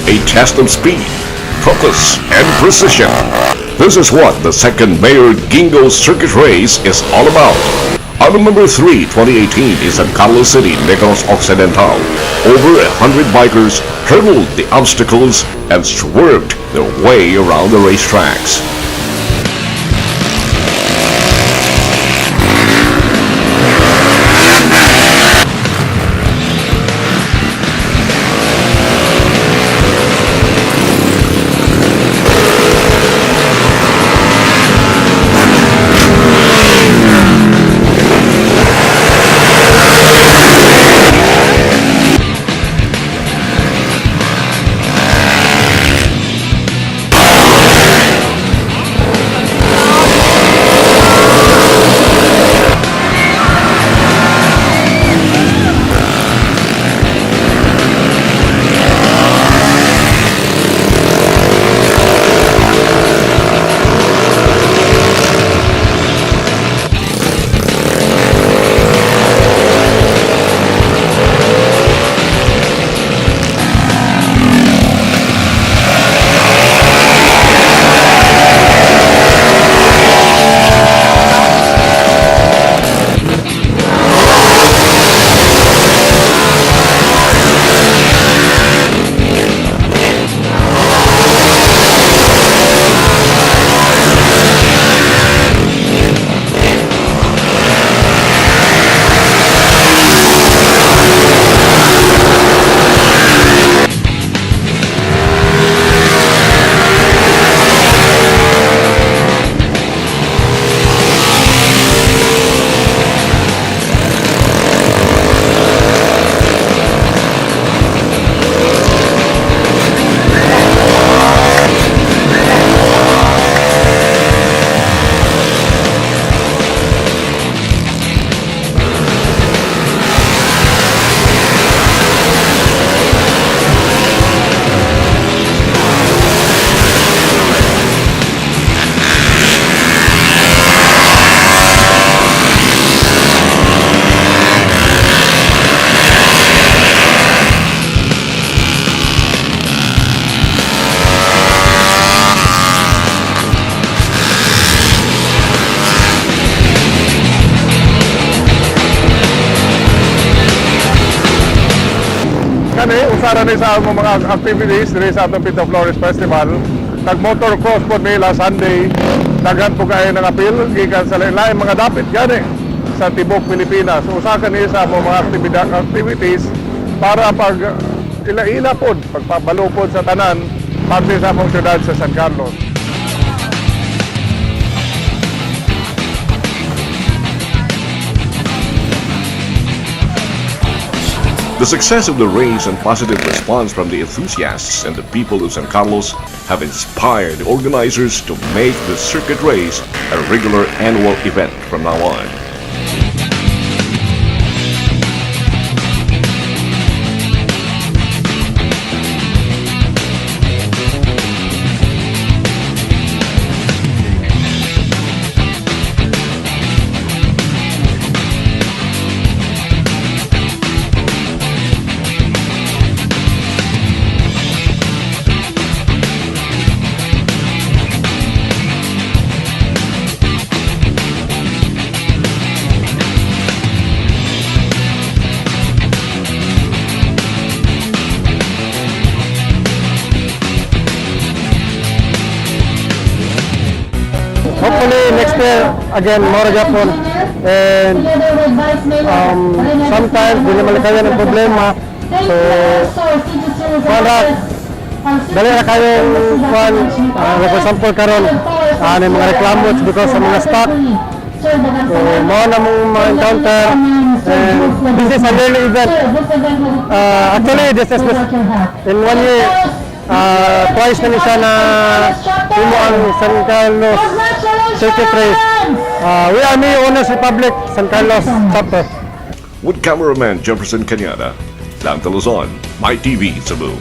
a test of speed, focus, and precision. This is what the second Mayor Ginggo Circuit Race is all about. On November 3, 2018 in San Carlos City, Negros Occidental, over 100 bikers hurdled the obstacles and swerved their way around the racetracks. Usara ni sa among mga activities diri sa atong Pito Flores Festival. Nag-motor cross po nila Sunday. Daghan po kayo ng apil gikan sa lain mga dapit gani sa tibok Pilipinas. Usa ni sa among mga activities para pag ila-ila pod, pagpabalo pod sa tanan parte sa among syudad sa San Carlos. The success of the race and positive response from the enthusiasts and the people of San Carlos have inspired the organizers to make the circuit race a regular annual event from now on. Hopefully next year again more Japan, and sometimes hindi naman kaya ng problema, so para dali na kayong for example karon mga reklamo because sa mga stock, so mo na mong ma-encounter, and this is a yearly event. Actually this is in 1 year twice na niya siya na imo ang San Carlos Circuit Race. We are Mayor Owners Republic, San Carlos chapter. With cameraman Jefferson Cañada, Luzon, MyTV Cebu.